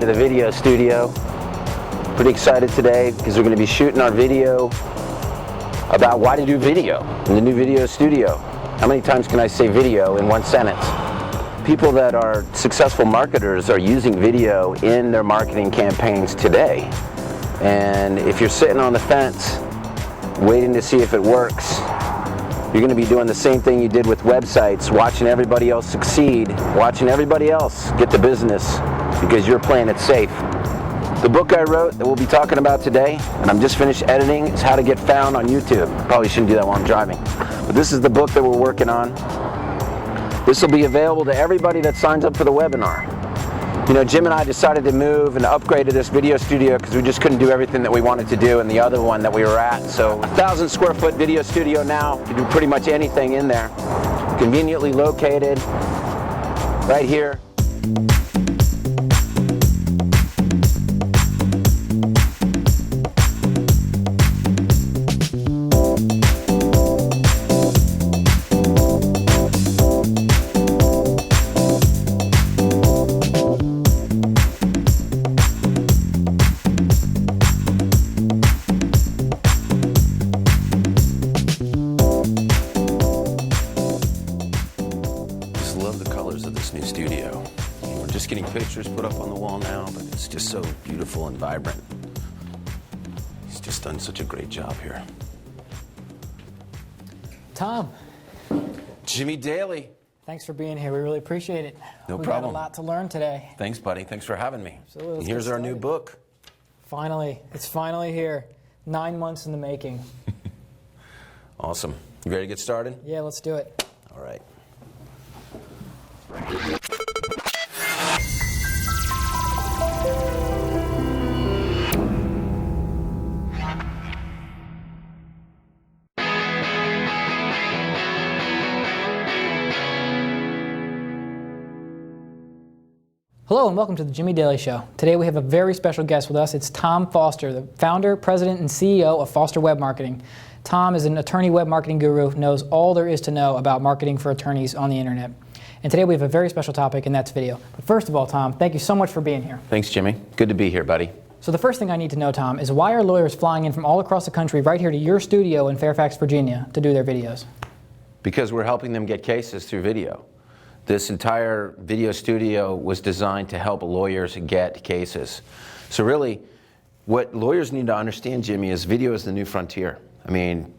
to the video studio. Pretty excited today because we're going to be shooting our video about why to do video in the new video studio. How many times can I say video in one sentence? People that are successful marketers are using video in their marketing campaigns today. And if you're sitting on the fence waiting to see if it works, you're going to be doing the same thing you did with websites, watching everybody else succeed, watching everybody else get the business because you're playing it safe. The book I wrote that we'll be talking about today, and I'm just finished editing, is How to Get Found on YouTube. Probably shouldn't do that while I'm driving. But this is the book that we're working on. This will be available to everybody that signs up for the webinar. You know, Jim and I decided to move and upgrade to this video studio because we just couldn't do everything that we wanted to do in the other one that we were at. So 1,000 square foot video studio now. You can do pretty much anything in there. Conveniently located right here. Pictures put up on the wall now, but it's just so beautiful and vibrant. He's just done such a great job here. Tom. Jimmy Daly. Thanks for being here. We really appreciate it. No We've problem. got a lot to learn today. Thanks, buddy. Thanks for having me. Absolutely. And here's our new book. Finally. It's finally here. 9 months in the making. Awesome. You ready to get started? Yeah, let's do it. All right. Hello and welcome to the Jimmy Daly Show. Today we have a very special guest with us. It's Tom Foster, the founder, president, and CEO of Foster Web Marketing. Tom is an attorney web marketing guru, knows all there is to know about marketing for attorneys on the internet. And today we have a very special topic, and that's video. But first of all, Tom, thank you so much for being here. Thanks, Jimmy. Good to be here, buddy. So the first thing I need to know, Tom, is why are lawyers flying in from all across the country right here to your studio in Fairfax, Virginia to do their videos? Because we're helping them get cases through video. This entire video studio was designed to help lawyers get cases. So really, what lawyers need to understand, Jimmy, is video is the new frontier. I mean,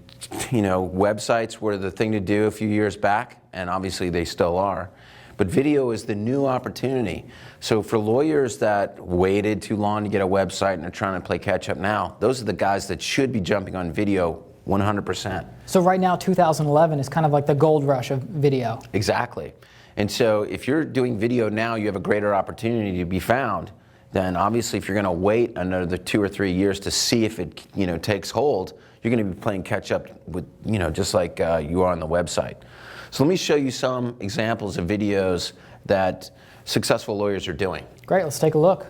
you know, websites were the thing to do a few years back, and obviously they still are. But video is the new opportunity. So for lawyers that waited too long to get a website and are trying to play catch up now, those are the guys that should be jumping on video 100%. So right now, 2011 is kind of like the gold rush of video. Exactly. And so if you're doing video now, you have a greater opportunity to be found than obviously if you're going to wait another 2 or 3 years to see if it, you know, takes hold, you're going to be playing catch up with, you know, just like you are on the website. So let me show you some examples of videos that successful lawyers are doing. Great, let's take a look.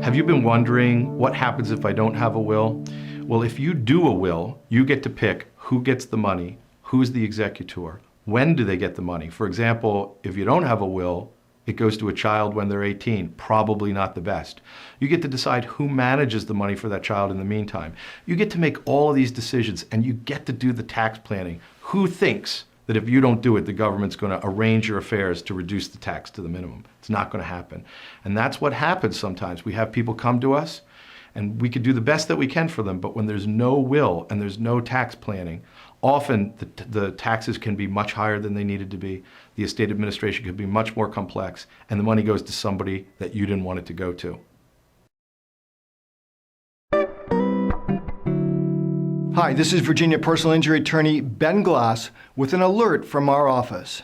Have you been wondering what happens if I don't have a will? Well, if you do a will, you get to pick who gets the money, who's the executor, when do they get the money. For example, if you don't have a will, it goes to a child when they're 18, probably not the best. You get to decide who manages the money for that child in the meantime. You get to make all of these decisions, and you get to do the tax planning. Who thinks that if you don't do it, the government's going to arrange your affairs to reduce the tax to the minimum? It's not going to happen. And that's what happens sometimes. We have people come to us, and we could do the best that we can for them, but when there's no will and there's no tax planning, often the taxes can be much higher than they needed to be. The estate administration could be much more complex, and the money goes to somebody that you didn't want it to go to. Hi, this is Virginia personal injury attorney Ben Glass with an alert from our office.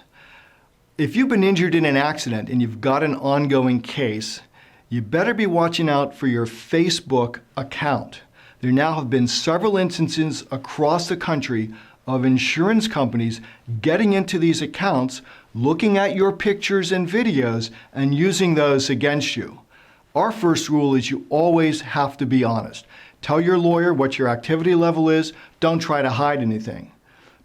If you've been injured in an accident and you've got an ongoing case, you better be watching out for your Facebook account. There now have been several instances across the country of insurance companies getting into these accounts, looking at your pictures and videos, and using those against you. Our first rule is you always have to be honest. Tell your lawyer what your activity level is. Don't try to hide anything.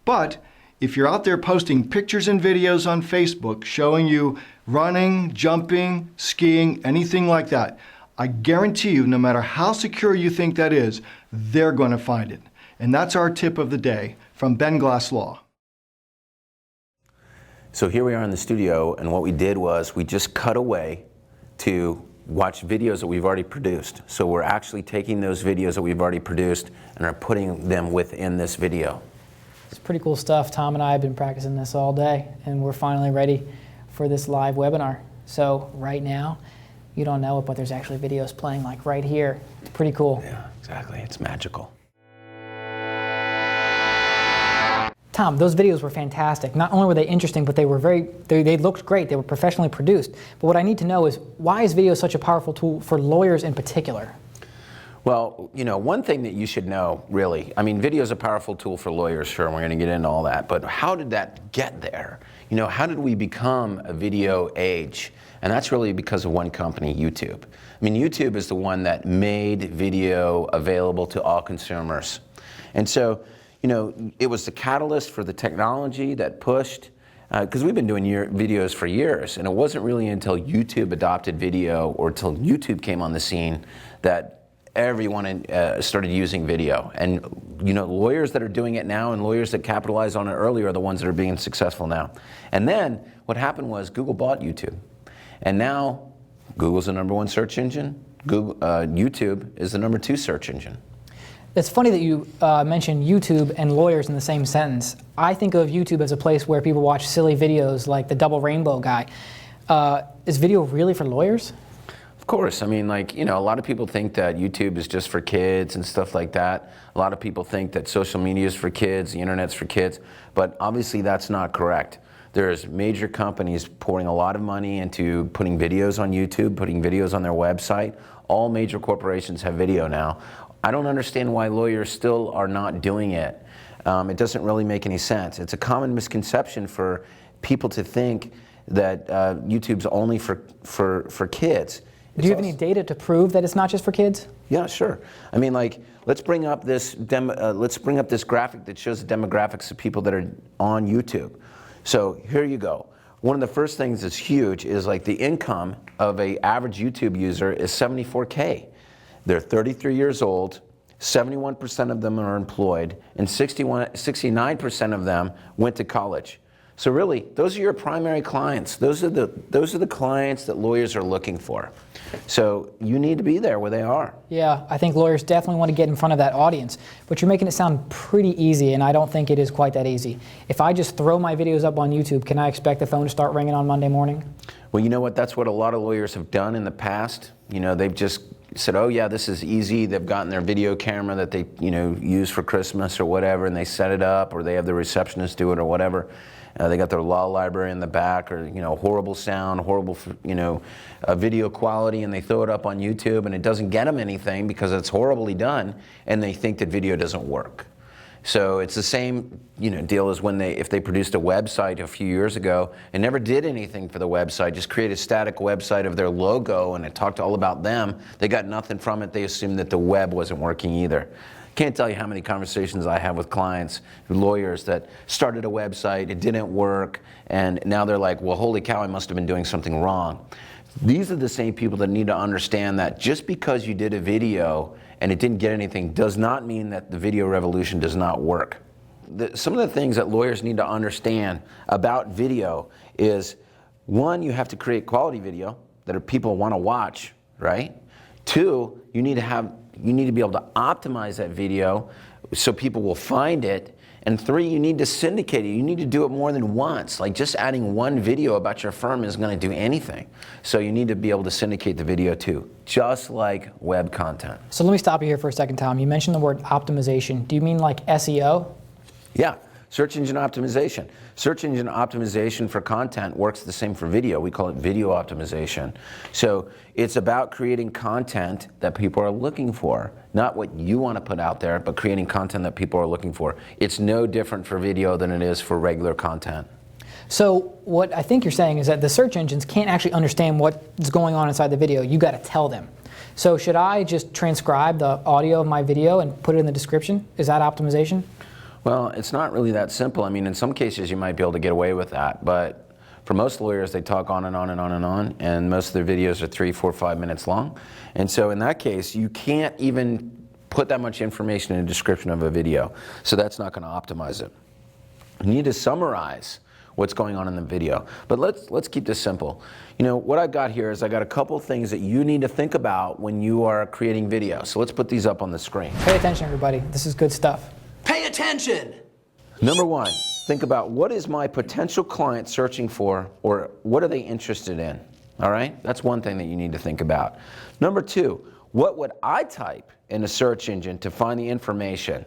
But if you're out there posting pictures and videos on Facebook showing you running, jumping, skiing, anything like that. I guarantee you, no matter how secure you think that is, they're going to find it. And that's our tip of the day from Ben Glass Law. So here we are in the studio, and what we did was we just cut away to watch videos that we've already produced. So we're actually taking those videos that we've already produced and are putting them within this video. It's pretty cool stuff. Tom and I have been practicing this all day, and we're finally ready for this live webinar. So right now, you don't know it, but there's actually videos playing like right here. It's pretty cool. Yeah, exactly. It's magical. Tom, those videos were fantastic. Not only were they interesting, but they were they looked great. They were professionally produced. But what I need to know is, why is video such a powerful tool for lawyers in particular? Well, you know, one thing that you should know, really, I mean, video is a powerful tool for lawyers, sure, and we're going to get into all that, but how did that get there? You know, how did we become a video age? And that's really because of one company, YouTube. I mean, YouTube is the one that made video available to all consumers. And so, you know, it was the catalyst for the technology that pushed, because we've been doing videos for years, and it wasn't really until YouTube adopted video, or until YouTube came on the scene, that everyone started using video. And you know, lawyers that are doing it now and lawyers that capitalized on it earlier are the ones that are being successful now. And then what happened was Google bought YouTube. And now Google's the #1 search engine. YouTube is the #2 search engine. It's funny that you mentioned YouTube and lawyers in the same sentence. I think of YouTube as a place where people watch silly videos like the double rainbow guy. Is video really for lawyers? Of course. I mean, like, you know, a lot of people think that YouTube is just for kids and stuff like that. A lot of people think that social media is for kids, the internet's for kids, but obviously that's not correct. There's major companies pouring a lot of money into putting videos on YouTube, putting videos on their website. All major corporations have video now. I don't understand why lawyers still are not doing it. It doesn't really make any sense. It's a common misconception for people to think that YouTube's only for kids. Do you have any data to prove that it's not just for kids? Yeah, sure. I mean, like, let's bring up this graphic that shows the demographics of people that are on YouTube. So here you go. One of the first things that's huge is like the income of an average YouTube user is $74K. They're 33 years old, 71% of them are employed, and 69% of them went to college. So really, those are your primary clients. Those are the clients that lawyers are looking for. So you need to be there where they are. Yeah, I think lawyers definitely want to get in front of that audience, but you're making it sound pretty easy, and I don't think it is quite that easy. If I just throw my videos up on YouTube, can I expect the phone to start ringing on Monday morning? Well, you know what? That's what a lot of lawyers have done in the past. You know, they've just said, oh yeah, this is easy. They've gotten their video camera that they, you know, use for Christmas or whatever, and they set it up, or they have the receptionist do it or whatever. They got their law library in the back, or, you know, horrible sound, horrible, you know, video quality, and they throw it up on YouTube, and it doesn't get them anything because it's horribly done, and they think that video doesn't work. So it's the same, you know, deal as when if they produced a website a few years ago and never did anything for the website, just created a static website of their logo and it talked all about them. They got nothing from it. They assumed that the web wasn't working either. Can't tell you how many conversations I have with clients, lawyers that started a website, it didn't work, and now they're like, well, holy cow, I must have been doing something wrong. These are the same people that need to understand that just because you did a video and it didn't get anything does not mean that the video revolution does not work. Some of the things that lawyers need to understand about video is, one, you have to create quality video that people want to watch, right? Two, you need to be able to optimize that video so people will find it. And three, you need to syndicate it. You need to do it more than once. Like, just adding one video about your firm isn't going to do anything. So you need to be able to syndicate the video too, just like web content. So let me stop you here for a second, Tom. You mentioned the word optimization. Do you mean like SEO? Yeah, search engine optimization. Search engine optimization for content works the same for video. We call it video optimization. So it's about creating content that people are looking for, not what you want to put out there, but creating content that people are looking for. It's no different for video than it is for regular content. So what I think you're saying is that the search engines can't actually understand what's going on inside the video. You got to tell them. So should I just transcribe the audio of my video and put it in the description? Is that optimization? Well, it's not really that simple. I mean, in some cases you might be able to get away with that, but For most lawyers, they talk on and on and on and on, and most of their videos are 3, 4, 5 minutes long. And so in that case, you can't even put that much information in a description of a video. So that's not going to optimize it. You need to summarize what's going on in the video. But let's keep this simple. You know, what I've got here is I got a couple things that you need to think about when you are creating video. So let's put these up on the screen. Pay attention, everybody. This is good stuff. Pay attention! Number one, think about what is my potential client searching for, or what are they interested in? All right? That's one thing that you need to think about. Number two, what would I type in a search engine to find the information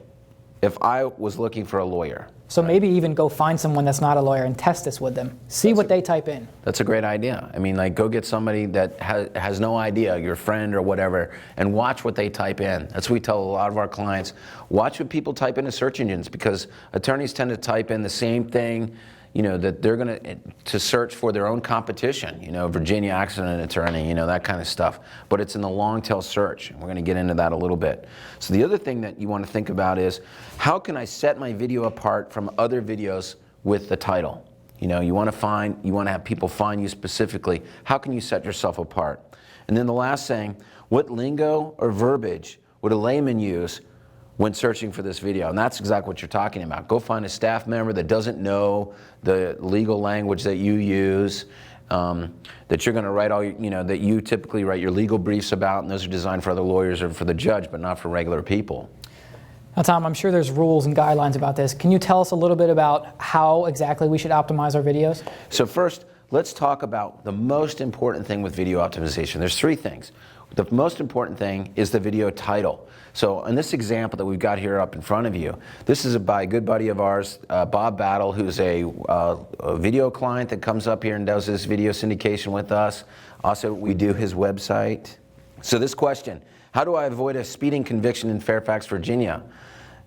if I was looking for a lawyer? So maybe even go find someone that's not a lawyer and test this with them. See what they type in. That's a great idea. I mean, like, go get somebody that has no idea, your friend or whatever, and watch what they type in. That's what we tell a lot of our clients. Watch what people type into search engines, because attorneys tend to type in the same thing, you know, that they're going to search for their own competition, you know, Virginia accident attorney, you know, that kind of stuff. But it's in the long tail search. We're going to get into that a little bit. So the other thing that you want to think about is, how can I set my video apart from other videos with the title? You know, you want to have people find you specifically. How can you set yourself apart? And then the last thing, what lingo or verbiage would a layman use when searching for this video? And that's exactly what you're talking about. Go find a staff member that doesn't know the legal language that you use, that you're going to write that you typically write your legal briefs about, and those are designed for other lawyers or for the judge, but not for regular people. Now, Tom, I'm sure there's rules and guidelines about this. Can you tell us a little bit about how exactly we should optimize our videos? So first, let's talk about the most important thing with video optimization. There's three things. The most important thing is the video title. So in this example that we've got here up in front of you, this is by a good buddy of ours, Bob Battle, who's a video client that comes up here and does this video syndication with us. Also, we do his website. So this question, how do I avoid a speeding conviction in Fairfax, Virginia?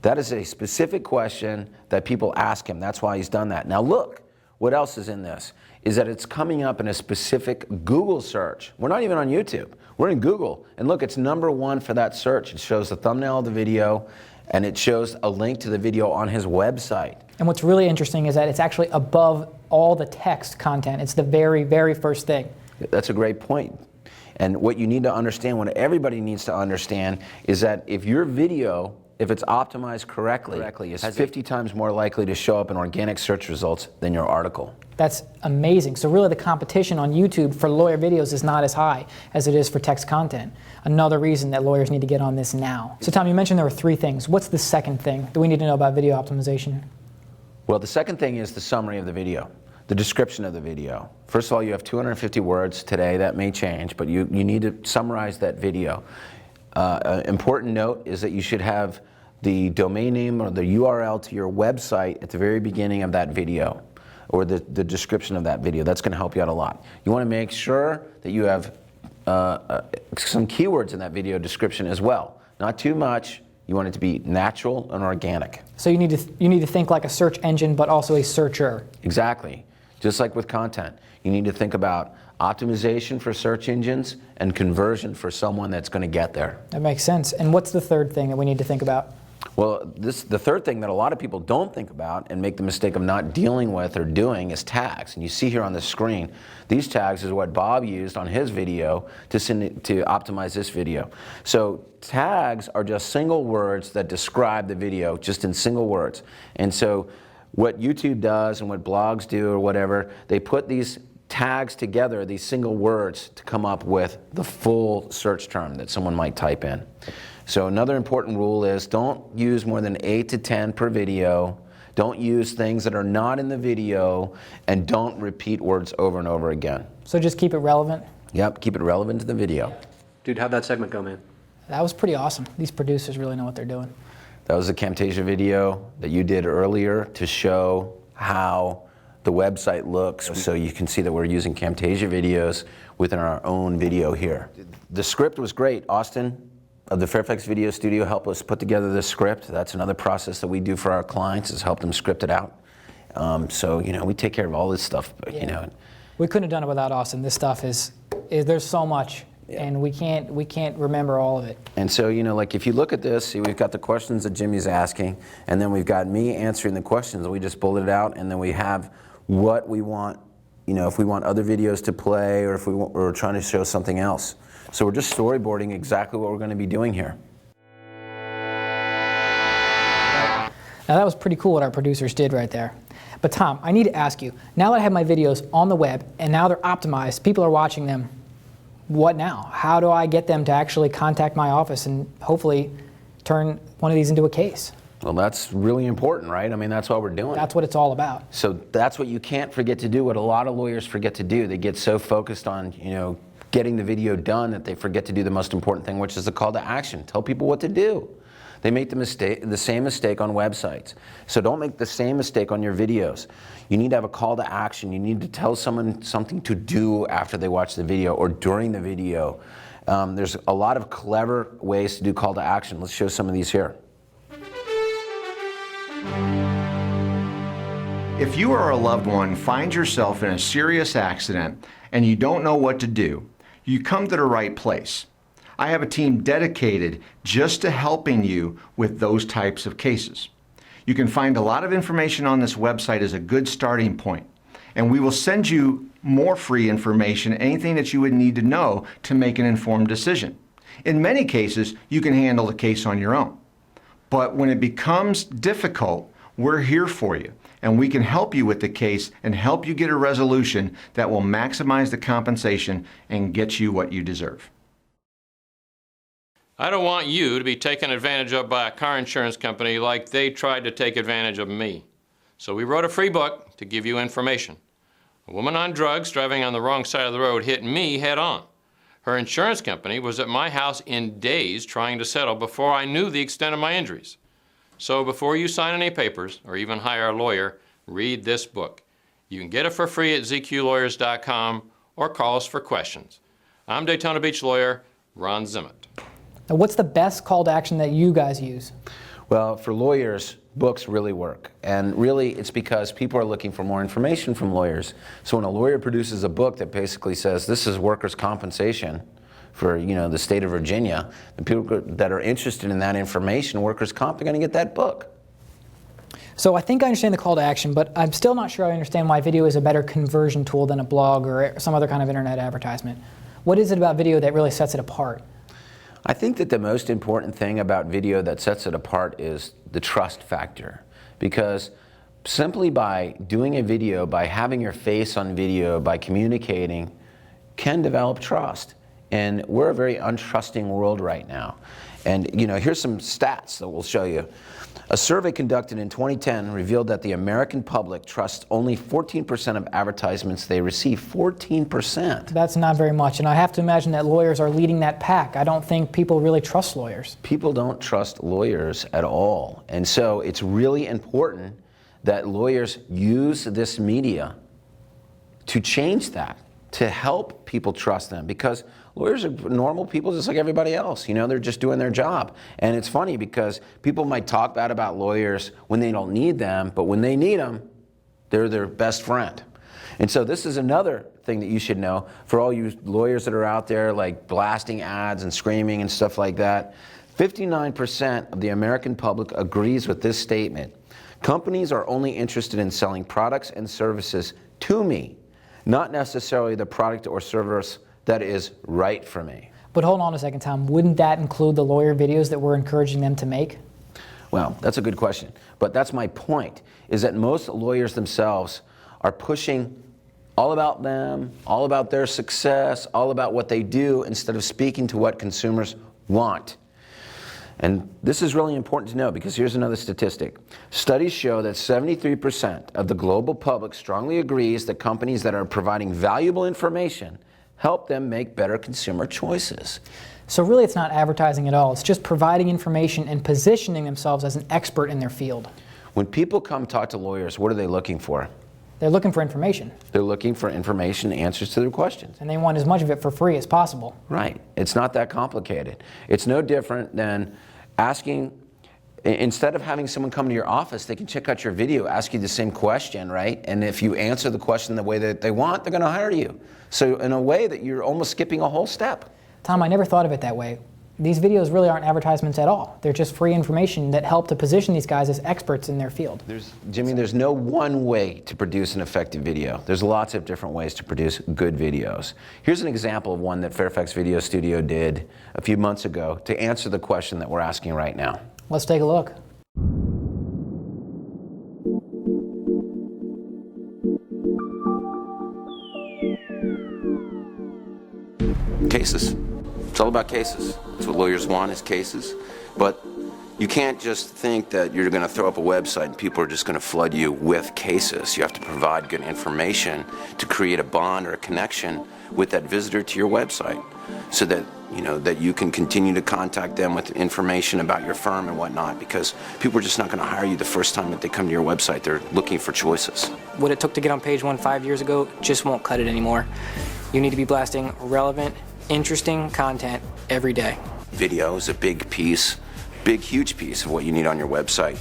That is a specific question that people ask him. That's why he's done that. Now look, what else is in this? Is that it's coming up in a specific Google search. We're not even on YouTube. We're in Google. And look, it's #1 for that search. It shows the thumbnail of the video, and it shows a link to the video on his website. And what's really interesting is that it's actually above all the text content. It's the very, very first thing. That's a great point. And what you need to understand, what everybody needs to understand, is that if your video, if it's optimized correctly, is 50 times more likely to show up in organic search results than your article. That's amazing. So really the competition on YouTube for lawyer videos is not as high as it is for text content. Another reason that lawyers need to get on this now. So Tom, you mentioned there were 3 things. What's the second thing that we need to know about video optimization? Well, the second thing is the summary of the video, the description of the video. First of all, you have 250 words today. That may change, but you need to summarize that video. An important note is that you should have the domain name or the URL to your website at the very beginning of that video, or the description of that video. That's going to help you out a lot. You want to make sure that you have some keywords in that video description as well. Not too much. You want it to be natural and organic. So you need to think like a search engine, but also a searcher. Exactly. Just like with content, you need to think about optimization for search engines and conversion for someone that's going to get there. That makes sense. And what's the third thing that we need to think about? Well, the third thing that a lot of people don't think about and make the mistake of not dealing with or doing is tags. And you see here on the screen, these tags is what Bob used on his video to optimize this video. So tags are just single words that describe the video, just in single words. And so what YouTube does and what blogs do or whatever, they put these tags together, these single words, to come up with the full search term that someone might type in. So another important rule is don't use more than 8 to 10 per video. Don't use things that are not in the video, and don't repeat words over and over again. So just keep it relevant? Yep, keep it relevant to the video. Dude, how'd that segment go, man? That was pretty awesome. These producers really know what they're doing. That was a Camtasia video that you did earlier to show how the website looks, so you can see that we're using Camtasia videos within our own video here. The script was great. Austin of the Fairfax Video Studio helped us put together this script. That's another process that we do for our clients, is help them script it out. So, you know, we take care of all this stuff, but, you know. We couldn't have done it without Austin. This stuff is there's so much, and we can't remember all of it. And so, you know, like if you look at this, see, we've got the questions that Jimmy's asking, and then we've got me answering the questions, and we just bullet it out, and then we have what we want if we want other videos to play, or if we're trying to show something else. So we're just storyboarding exactly what we're going to be doing here. Now that was pretty cool what our producers did right there. But Tom, I need to ask you, now that I have my videos on the web and now they're optimized, people are watching them, what now? How do I get them to actually contact my office and hopefully turn one of these into a case? Well, that's really important, right? I mean, that's what we're doing. That's what it's all about. So that's what you can't forget to do, what a lot of lawyers forget to do. They get so focused on, getting the video done that they forget to do the most important thing, which is the call to action. Tell people what to do. They make the same mistake on websites. So don't make the same mistake on your videos. You need to have a call to action. You need to tell someone something to do after they watch the video or during the video. There's a lot of clever ways to do call to action. Let's show some of these here. If you or a loved one finds yourself in a serious accident and you don't know what to do, you come to the right place. I have a team dedicated just to helping you with those types of cases. You can find a lot of information on this website as a good starting point, and we will send you more free information, anything that you would need to know to make an informed decision. In many cases, you can handle the case on your own. But when it becomes difficult, we're here for you, and we can help you with the case and help you get a resolution that will maximize the compensation and get you what you deserve. I don't want you to be taken advantage of by a car insurance company like they tried to take advantage of me. So we wrote a free book to give you information. A woman on drugs driving on the wrong side of the road hit me head on. Her insurance company was at my house in days trying to settle before I knew the extent of my injuries. So before you sign any papers or even hire a lawyer, read this book. You can get it for free at zqlawyers.com or call us for questions. I'm Daytona Beach lawyer Ron Zimmett. Now, what's the best call to action that you guys use? Well, for lawyers, books really work. And really, it's because people are looking for more information from lawyers. So when a lawyer produces a book that basically says, this is workers' compensation for the state of Virginia, the people that are interested in that information, workers' comp, are going to get that book. So I think I understand the call to action, but I'm still not sure I understand why video is a better conversion tool than a blog or some other kind of internet advertisement. What is it about video that really sets it apart? I think that the most important thing about video that sets it apart is the trust factor. Because simply by doing a video, by having your face on video, by communicating, can develop trust. And we're a very untrusting world right now. And here's some stats that we'll show you. A survey conducted in 2010 revealed that the American public trusts only 14% of advertisements they receive. 14%. That's not very much, and I have to imagine that lawyers are leading that pack. I don't think people really trust lawyers. People don't trust lawyers at all. And so it's really important that lawyers use this media to change that, to help people trust them, because lawyers are normal people just like everybody else. They're just doing their job. And it's funny because people might talk bad about lawyers when they don't need them, but when they need them, they're their best friend. And so this is another thing that you should know for all you lawyers that are out there like blasting ads and screaming and stuff like that. 59% of the American public agrees with this statement. Companies are only interested in selling products and services to me, not necessarily the product or service that is right for me. But hold on a second, Tom. Wouldn't that include the lawyer videos that we're encouraging them to make? Well, that's a good question. But that's my point, is that most lawyers themselves are pushing all about them, all about their success, all about what they do, instead of speaking to what consumers want. And this is really important to know because here's another statistic. Studies show that 73% of the global public strongly agrees that companies that are providing valuable information help them make better consumer choices. So really it's not advertising at all. It's just providing information and positioning themselves as an expert in their field. When people come talk to lawyers, what are they looking for? They're looking for information. They're looking for information, answers to their questions. And they want as much of it for free as possible. Right. It's not that complicated. It's no different than asking, instead of having someone come to your office, they can check out your video, ask you the same question, right? And if you answer the question the way that they want, they're going to hire you. So in a way that you're almost skipping a whole step. Tom, I never thought of it that way. these videos really aren't advertisements at all. They're just free information that help to position these guys as experts in their field. Jimmy, there's no one way to produce an effective video. There's lots of different ways to produce good videos. Here's an example of one that Fairfax Video Studio did a few months ago to answer the question that we're asking right now. Let's take a look. Cases. It's all about cases. That's what lawyers want, is cases. But you can't just think that you're going to throw up a website and people are just going to flood you with cases. You have to provide good information to create a bond or a connection with that visitor to your website, so that that you can continue to contact them with information about your firm and whatnot, because people are just not going to hire you the first time that they come to your website. They're looking for choices. What it took to get on page 1 5 years ago just won't cut it anymore. You need to be blasting relevant, interesting content every day. Video is a big piece, huge piece of what you need on your website.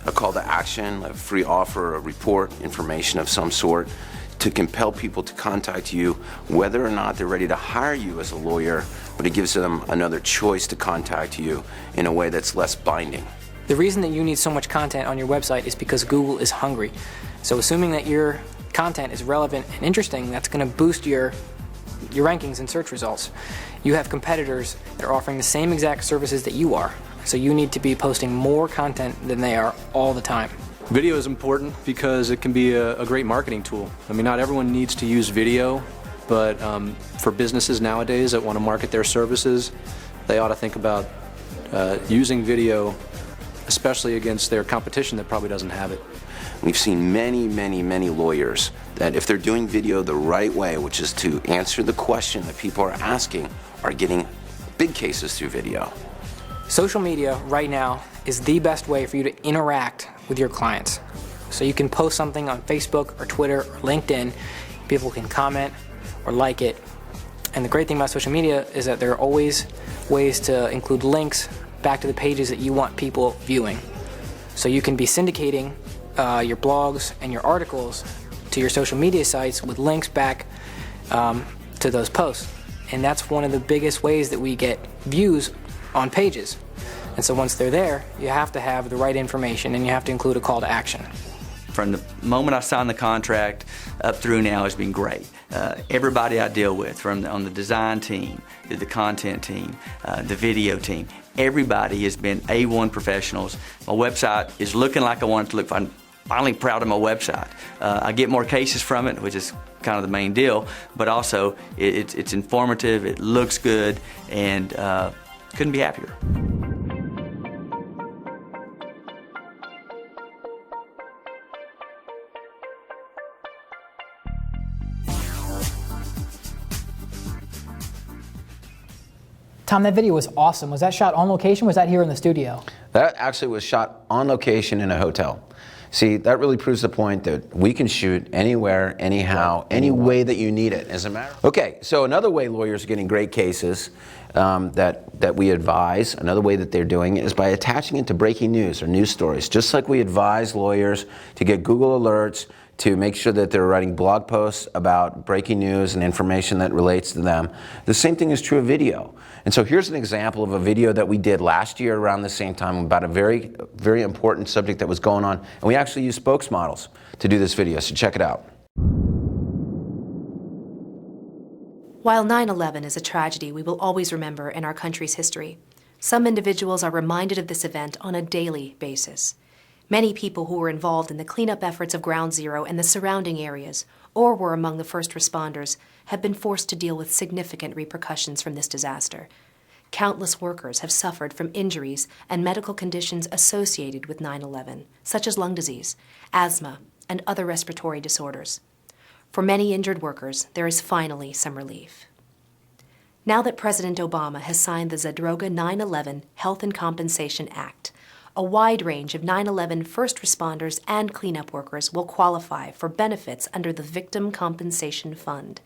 A call to action, a free offer, a report, information of some sort to compel people to contact you, whether or not they're ready to hire you as a lawyer, but it gives them another choice to contact you in a way that's less binding. The reason that you need so much content on your website is because Google is hungry. So assuming that your content is relevant and interesting, that's going to boost your rankings and search results. You have competitors that are offering the same exact services that you are, so you need to be posting more content than they are all the time. Video is important because it can be a great marketing tool. I mean, not everyone needs to use video, but for businesses nowadays that want to market their services, they ought to think about using video, especially against their competition that probably doesn't have it. We've seen many lawyers that if they're doing video the right way, which is to answer the question that people are asking, are getting big cases through video. Social media right now is the best way for you to interact with your clients. So you can post something on Facebook or Twitter or LinkedIn, people can comment or like it. And the great thing about social media is that there are always ways to include links back to the pages that you want people viewing. So you can be syndicating your blogs and your articles to your social media sites with links back to those posts. And that's one of the biggest ways that we get views on pages. And so once they're there, you have to have the right information and you have to include a call to action. From the moment I signed the contract up through now has been great. Everybody I deal with, on the design team, to the content team, the video team, everybody has been A1 professionals. My website is looking like I want it to look. I'm finally proud of my website. I get more cases from it, which is kind of the main deal, but also it's informative, it looks good, and couldn't be happier. Tom, that video was awesome. Was that shot on location or was that here in the studio? That actually was shot on location in a hotel. See, that really proves the point that we can shoot anywhere, anyhow, any way that you need it. As a matter. Okay, so another way lawyers are getting great cases that we advise, another way that they're doing it is by attaching it to breaking news or news stories. Just like we advise lawyers to get Google alerts, to make sure that they're writing blog posts about breaking news and information that relates to them. The same thing is true of video. And so here's an example of a video that we did last year around the same time about a very, very important subject that was going on. And we actually used spokesmodels to do this video, so check it out. While 9/11 is a tragedy we will always remember in our country's history, some individuals are reminded of this event on a daily basis. Many people who were involved in the cleanup efforts of Ground Zero and the surrounding areas, or were among the first responders, have been forced to deal with significant repercussions from this disaster. Countless workers have suffered from injuries and medical conditions associated with 9/11, such as lung disease, asthma, and other respiratory disorders. For many injured workers, there is finally some relief. Now that President Obama has signed the Zadroga 9/11 Health and Compensation Act, a wide range of 9/11 first responders and cleanup workers will qualify for benefits under the Victim Compensation Fund.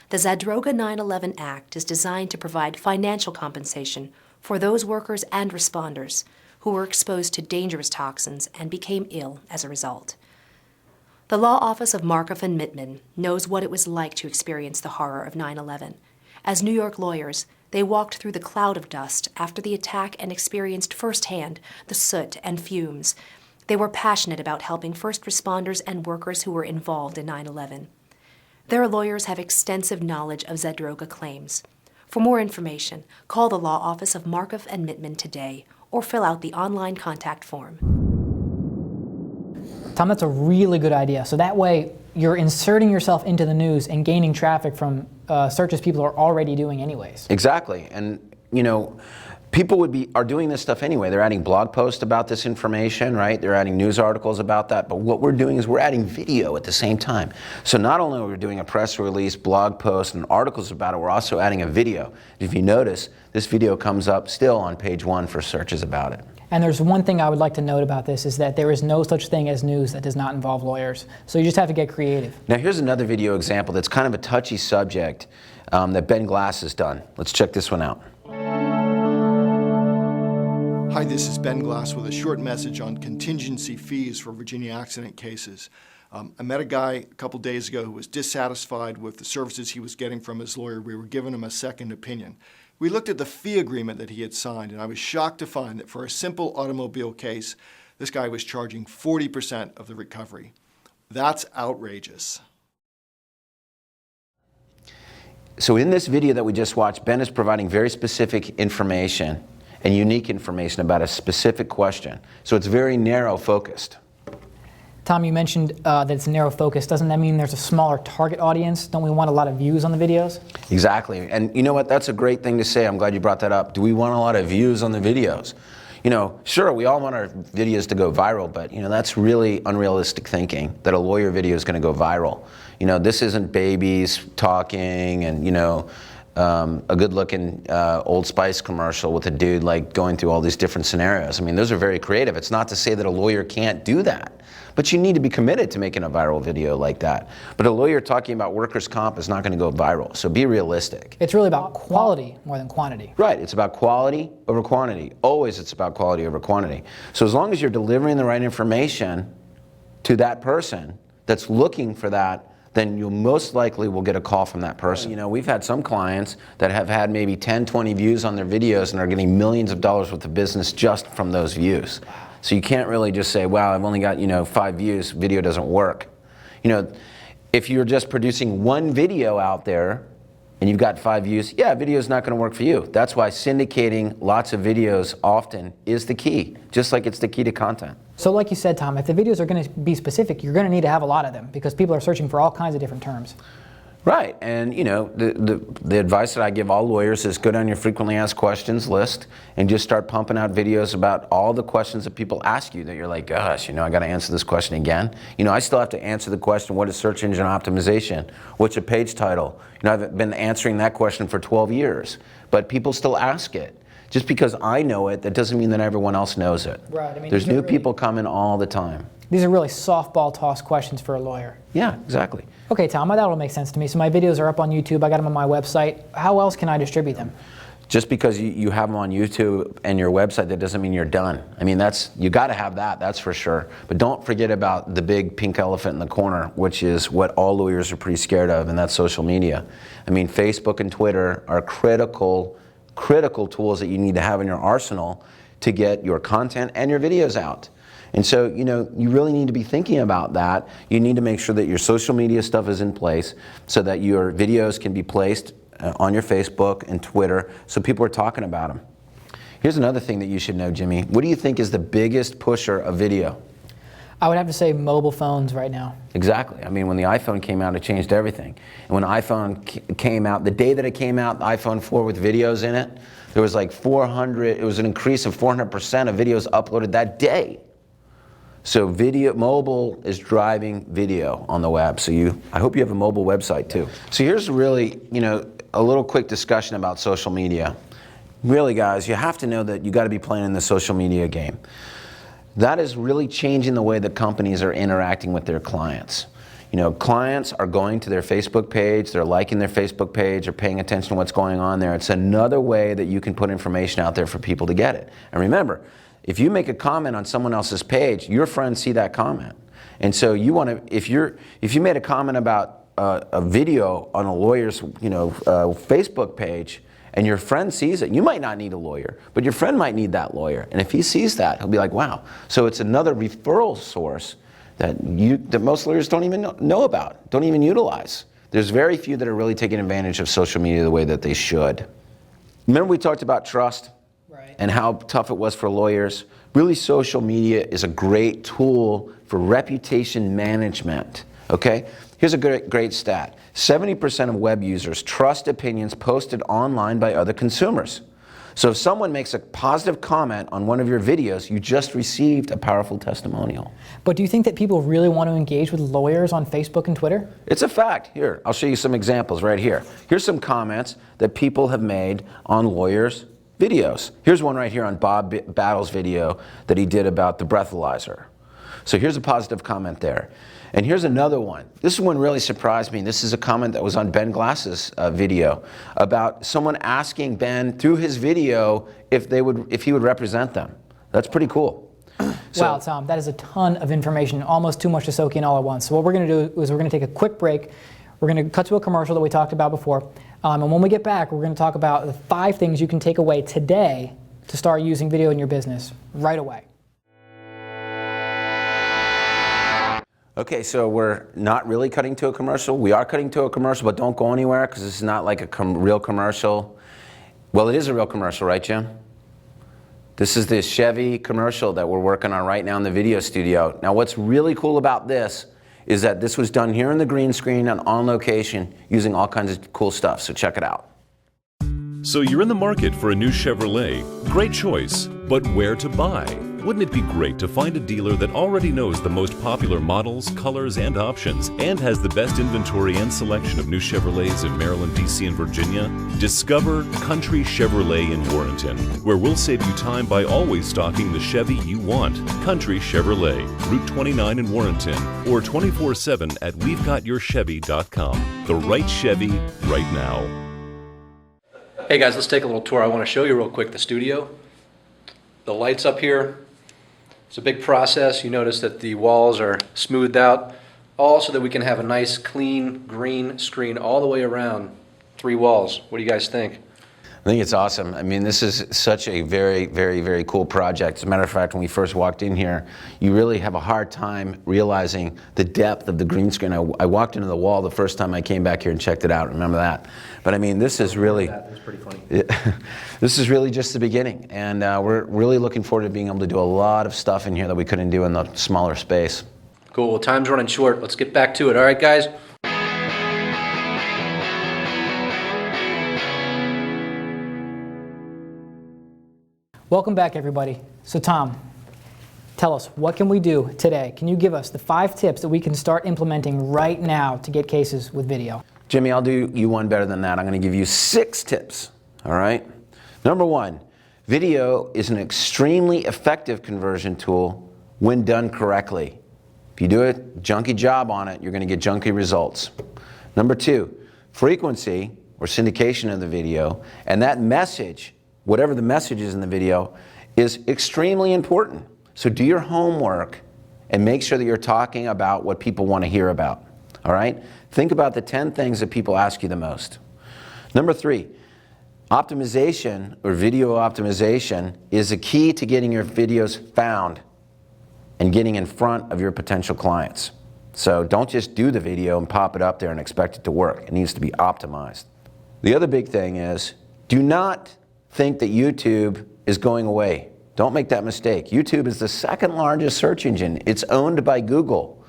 The Zadroga 9/11 Act is designed to provide financial compensation for those workers and responders who were exposed to dangerous toxins and became ill as a result. The law office of Markov and Mittman knows what it was like to experience the horror of 9/11, As New York lawyers, they walked through the cloud of dust after the attack and experienced firsthand the soot and fumes. They were passionate about helping first responders and workers who were involved in 9/11. Their lawyers have extensive knowledge of Zadroga claims. For more information, call the law office of Markov and Mittman today or fill out the online contact form. Tom, that's a really good idea. So that way you're inserting yourself into the news and gaining traffic from searches people are already doing anyways. Exactly. And, you know, people are doing this stuff anyway. They're adding blog posts about this information, right? They're adding news articles about that. But what we're doing is we're adding video at the same time. So not only are we doing a press release, blog post, and articles about it, we're also adding a video. If you notice, this video comes up still on page 1 for searches about it. And there's one thing I would like to note about this is that there is no such thing as news that does not involve lawyers. So you just have to get creative. Now here's another video example that's kind of a touchy subject that Ben Glass has done. Let's check this one out. Hi, this is Ben Glass with a short message on contingency fees for Virginia accident cases. I met a guy a couple days ago who was dissatisfied with the services he was getting from his lawyer. We were giving him a second opinion. We looked at the fee agreement that he had signed, and I was shocked to find that for a simple automobile case, this guy was charging 40% of the recovery. That's outrageous. So in this video that we just watched, Ben is providing very specific information and unique information about a specific question. So it's very narrow focused. Tom, you mentioned that it's narrow focus. Doesn't that mean there's a smaller target audience? Don't we want a lot of views on the videos? Exactly. And you know what? That's a great thing to say. I'm glad you brought that up. Do we want a lot of views on the videos? You know, sure, we all want our videos to go viral, but you know, that's really unrealistic thinking that a lawyer video is going to go viral. You know, this isn't babies talking and, you know, a good-looking Old Spice commercial with a dude like going through all these different scenarios. I mean, those are very creative. It's not to say that a lawyer can't do that, but you need to be committed to making a viral video like that. But a lawyer talking about workers' comp is not going to go viral, so be realistic. It's really about quality more than quantity. Right, it's about quality over quantity. Always it's about quality over quantity. So as long as you're delivering the right information to that person that's looking for that, then you most likely will get a call from that person. You know, we've had some clients that have had maybe 10, 20 views on their videos and are getting millions of dollars worth of business just from those views. So you can't really just say, wow, I've only got, you know, 5 views, video doesn't work. You know, if you're just producing one video out there and you've got 5 views, yeah, video's not gonna work for you. That's why syndicating lots of videos often is the key, just like it's the key to content. So like you said, Tom, if the videos are going to be specific, you're going to need to have a lot of them because people are searching for all kinds of different terms. Right, and you know, the advice that I give all lawyers is go down your frequently asked questions list and just start pumping out videos about all the questions that people ask you that you're like, gosh, you know, I got to answer this question again. You know, I still have to answer the question, what is search engine optimization? What's a page title? You know, I've been answering that question for 12 years, but people still ask it. Just because I know it, that doesn't mean that everyone else knows it. Right. I mean, there's new people coming all the time. These are really softball toss questions for a lawyer. Yeah, exactly. Okay, Tom, that all makes sense to me. So my videos are up on YouTube. I got them on my website. How else can I distribute them? Just because you have them on YouTube and your website, that doesn't mean you're done. I mean, you got to have that, that's for sure. But don't forget about the big pink elephant in the corner, which is what all lawyers are pretty scared of, and that's social media. I mean, Facebook and Twitter are critical tools that you need to have in your arsenal to get your content and your videos out. And so, you know, you really need to be thinking about that. You need to make sure that your social media stuff is in place so that your videos can be placed on your Facebook and Twitter so people are talking about them. Here's another thing that you should know, Jimmy. What do you think is the biggest pusher of video? I would have to say mobile phones right now. Exactly. I mean, when the iPhone came out, it changed everything. And when the iPhone came out, the day that it came out, the iPhone 4 with videos in it, there was like it was an increase of 400% of videos uploaded that day. So mobile is driving video on the web. So I hope you have a mobile website too. So here's really, you know, a little quick discussion about social media. Really, guys, you have to know that you got to be playing in the social media game. That is really changing the way that companies are interacting with their clients. You know, clients are going to their Facebook page, they're liking their Facebook page, they're paying attention to what's going on there. It's another way that you can put information out there for people to get it. And remember, if you make a comment on someone else's page, your friends see that comment. And so you want to, if you made a comment about a video on a lawyer's Facebook page, and your friend sees it, you might not need a lawyer, but your friend might need that lawyer. And if he sees that, he'll be like, wow. So it's another referral source that most lawyers don't even know about, don't even utilize. There's very few that are really taking advantage of social media the way that they should. Remember we talked about trust? Right. And how tough it was for lawyers? Really, social media is a great tool for reputation management, okay? Here's a great stat. 70% of web users trust opinions posted online by other consumers. So if someone makes a positive comment on one of your videos, you just received a powerful testimonial. But do you think that people really want to engage with lawyers on Facebook and Twitter? It's a fact. Here, I'll show you some examples right here. Here's some comments that people have made on lawyers' videos. Here's one right here on Bob Battle's video that he did about the breathalyzer. So here's a positive comment there. And here's another one. This one really surprised me. This is a comment that was on Ben Glass's video about someone asking Ben through his video if he would represent them. That's pretty cool. Wow, Tom, that is a ton of information, almost too much to soak in all at once. So what we're going to do is we're going to take a quick break. We're going to cut to a commercial that we talked about before. And when we get back, we're going to talk about the 5 things you can take away today to start using video in your business right away. Okay, so we're not really cutting to a commercial. We are cutting to a commercial, but don't go anywhere because this is not like a real commercial. Well, it is a real commercial, right, Jim? This is the Chevy commercial that we're working on right now in the video studio. Now, what's really cool about this is that this was done here in the green screen and on location using all kinds of cool stuff, so check it out. So you're in the market for a new Chevrolet. Great choice, but where to buy? Wouldn't it be great to find a dealer that already knows the most popular models, colors, and options, and has the best inventory and selection of new Chevrolets in Maryland, DC, and Virginia? Discover Country Chevrolet in Warrenton, where we'll save you time by always stocking the Chevy you want. Country Chevrolet, Route 29 in Warrenton, or 24/7 at we'vegotyyourchevy.com. The right Chevy, right now. Hey guys, let's take a little tour. I want to show you real quick the studio. The lights up here. It's a big process. You notice that the walls are smoothed out, all so that we can have a nice, clean, green screen all the way around 3 walls. What do you guys think? I think it's awesome. I mean, this is such a very, very, very cool project. As a matter of fact, when we first walked in here, you really have a hard time realizing the depth of the green screen. I walked into the wall the first time I came back here and checked it out. Remember that? But I mean, this is really... That was pretty funny. This is really just the beginning. And we're really looking forward to being able to do a lot of stuff in here that we couldn't do in the smaller space. Cool. Well, time's running short. Let's get back to it. All right, guys? Welcome back, everybody. So Tom, tell us, what can we do today? Can you give us the 5 tips that we can start implementing right now to get cases with video? Jimmy, I'll do you one better than that. I'm going to give you 6 tips, all right? Number 1, video is an extremely effective conversion tool when done correctly. If you do a junky job on it, you're going to get junky results. Number 2, frequency or syndication of the video, and that message, whatever the message is in the video, is extremely important. So do your homework and make sure that you're talking about what people want to hear about, all right? Think about the 10 things that people ask you the most. Number 3, optimization or video optimization is a key to getting your videos found and getting in front of your potential clients. So don't just do the video and pop it up there and expect it to work. It needs to be optimized. The other big thing is, do not think that YouTube is going away. Don't make that mistake. YouTube is the 2nd largest search engine. It's owned by Google.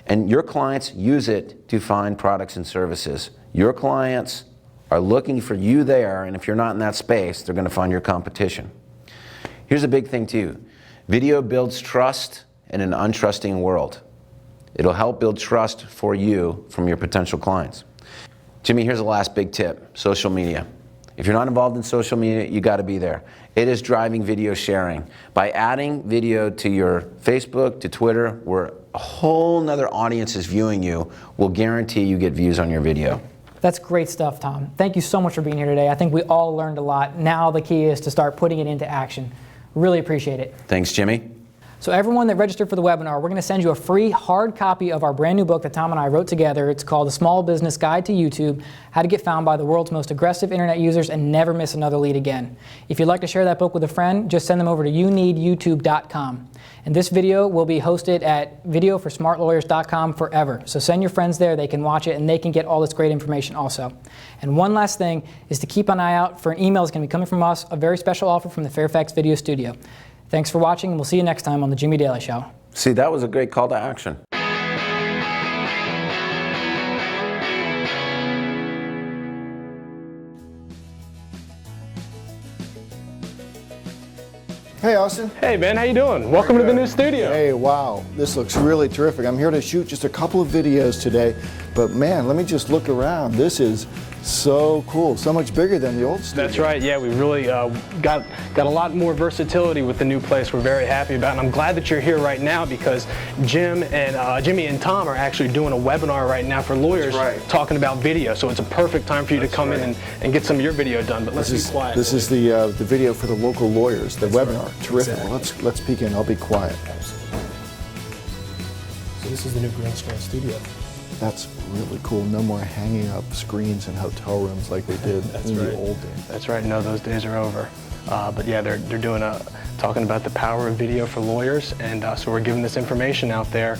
And your clients use it to find products and services. Your clients are looking for you there, and if you're not in that space, they're going to find your competition. Here's a big thing too. Video builds trust in an untrusting world. It'll help build trust for you from your potential clients. Jimmy, here's the last big tip, social media. If you're not involved in social media, you got to be there. It is driving video sharing. By adding video to your Facebook, to Twitter, where a whole nother audience is viewing you, will guarantee you get views on your video. That's great stuff, Tom. Thank you so much for being here today. I think we all learned a lot. Now the key is to start putting it into action. Really appreciate it. Thanks, Jimmy. So everyone that registered for the webinar, we're going to send you a free hard copy of our brand new book that Tom and I wrote together. It's called The Small Business Guide to YouTube, How to Get Found by the World's Most Aggressive Internet Users and Never Miss Another Lead Again. If you'd like to share that book with a friend, just send them over to youneedyoutube.com. And this video will be hosted at videoforsmartlawyers.com forever. So send your friends there, they can watch it, and they can get all this great information also. And one last thing is to keep an eye out for an email that's going to be coming from us, a very special offer from the Fairfax Video Studio. Thanks for watching, and we'll see you next time on The Jimmy Daily Show. See, that was a great call to action. Hey, Austin. Hey, Ben, how you doing? Welcome to the new studio. Hey, wow, this looks really terrific. I'm here to shoot just a couple of videos today, but man, let me just look around. This is so cool, so much bigger than the old studio. That's right, yeah, we really got a lot more versatility with the new place. We're very happy about it, and I'm glad that you're here right now because Jimmy and Tom are actually doing a webinar right now for lawyers talking about video, so it's a perfect time for you to come in and get some of your video done, but let's be quiet. This is the video for the local lawyers, the webinar. Terrific. Exactly. Well, let's peek in. I'll be quiet. So this is the new green screen studio. That's really cool. No more hanging up screens in hotel rooms like they did in the old days. That's right. No, those days are over. But yeah, they're doing talking about the power of video for lawyers, and so we're giving this information out there,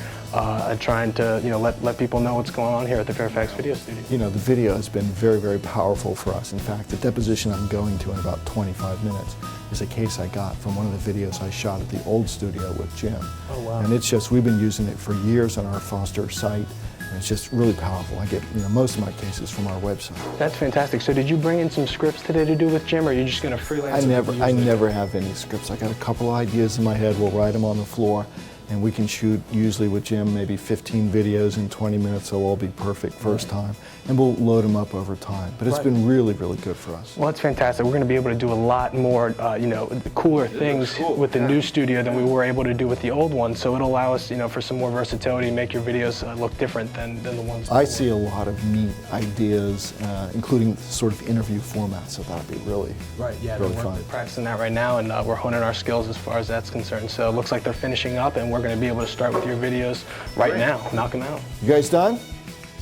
trying to let people know what's going on here at the Fairfax Video Studio. You know, the video has been very, very powerful for us. In fact, the deposition I'm going to in about 25 minutes is a case I got from one of the videos I shot at the old studio with Jim. Oh wow! And it's just, we've been using it for years on our Foster site. And it's just really powerful. I get most of my cases from our website. That's fantastic. So did you bring in some scripts today to do with Jim, or are you just going to freelance? I never have any scripts. I got a couple of ideas in my head. We'll write them on the floor, and we can shoot usually with Jim maybe 15 videos in 20 minutes. They'll all be perfect first time, and we'll load them up over time. But it's been really, really good for us. Well, that's fantastic. We're going to be able to do a lot more, cooler things with the new studio than we were able to do with the old one. So it'll allow us, for some more versatility, make your videos look different than the ones. I see a lot of neat ideas, including sort of interview formats. So that'd be really, really fun. We're practicing that right now, and we're honing our skills as far as that's concerned. So it looks like they're finishing up, and we're going to be able to start with your videos right now. Knock them out. You guys done?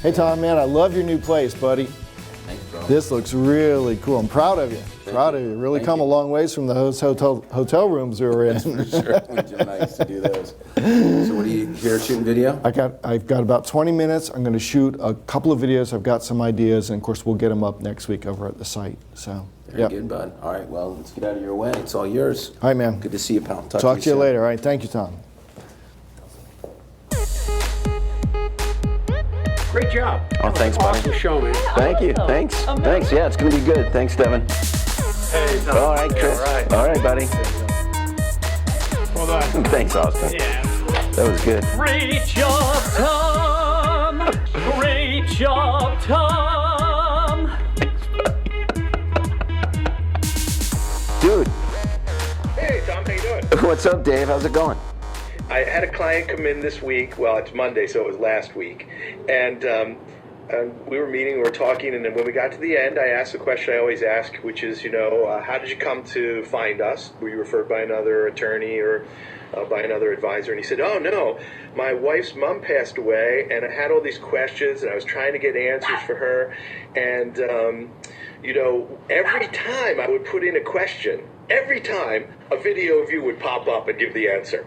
Hey Tom, man, I love your new place, buddy. Thanks, bro. This looks really cool. I'm proud of you. Proud of you. Really come a long ways from the hotel rooms we were in. That's for sure. Jim nice to do those. So what are you here shooting video? I've got about 20 minutes. I'm going to shoot a couple of videos. I've got some ideas, and of course we'll get them up next week over at the site. So. Very good, bud. All right, well, let's get out of your way. It's all yours. All right, man. Good to see you, pal. Talk to you later. All right, thank you, Tom. Great job. Oh, thanks, buddy. Awesome show, man. Thank you. Thanks. Thanks. Yeah, it's going to be good. Thanks, Devin. Hey, Tom. All right, Chris. All right, buddy. Well done. Thanks, Austin. Yeah. That was good. Great job, Tom. Great job, Tom. Dude. Hey, Tom. How you doing? What's up, Dave? How's it going? I had a client come in this week. Well, it's Monday, so it was last week. And we were meeting, we were talking, and then when we got to the end, I asked the question I always ask, which is, how did you come to find us? Were you referred by another attorney or by another advisor? And he said, oh, no, my wife's mom passed away, and I had all these questions, and I was trying to get answers for her. And, every time I would put in a question, every time a video of you would pop up and give the answer.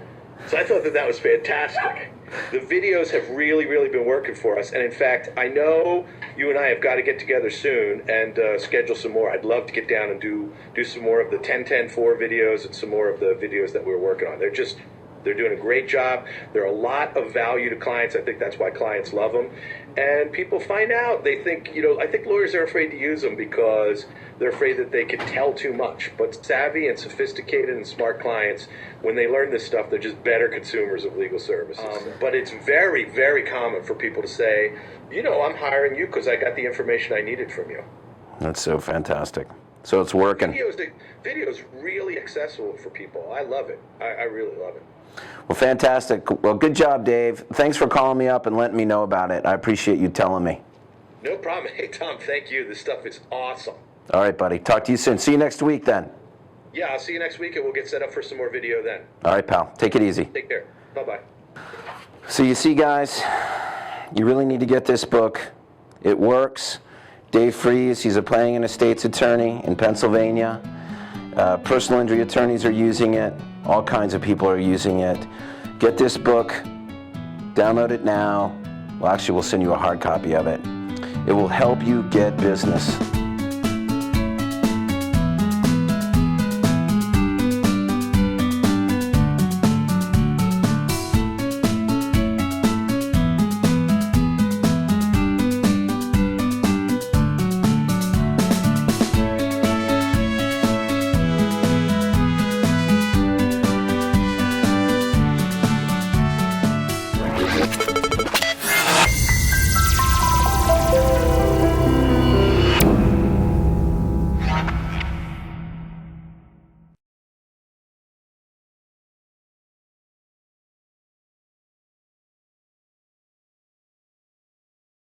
So I thought that was fantastic. The videos have really, really been working for us. And in fact, I know you and I have got to get together soon and schedule some more. I'd love to get down and do some more of the 10-10-4 videos and some more of the videos that we're working on. They're doing a great job. They're a lot of value to clients. I think that's why clients love them. And people find out, they think, I think lawyers are afraid to use them because they're afraid that they can tell too much. But savvy and sophisticated and smart clients, when they learn this stuff, they're just better consumers of legal services. But it's very, very common for people to say, I'm hiring you because I got the information I needed from you. That's so fantastic. So it's working. Video's really accessible for people. I love it. I really love it. Well, fantastic. Well, good job, Dave. Thanks for calling me up and letting me know about it. I appreciate you telling me. No problem. Hey, Tom, thank you. This stuff is awesome. All right, buddy. Talk to you soon. See you next week then. Yeah, I'll see you next week, and we'll get set up for some more video then. All right, pal. Take it easy. Take care. Bye-bye. So you see, guys, you really need to get this book. It works. Dave Fries, he's a planning and estates attorney in Pennsylvania. Personal injury attorneys are using it. All kinds of people are using it. Get this book. Download it now. Well, actually, we'll send you a hard copy of it. It will help you get business.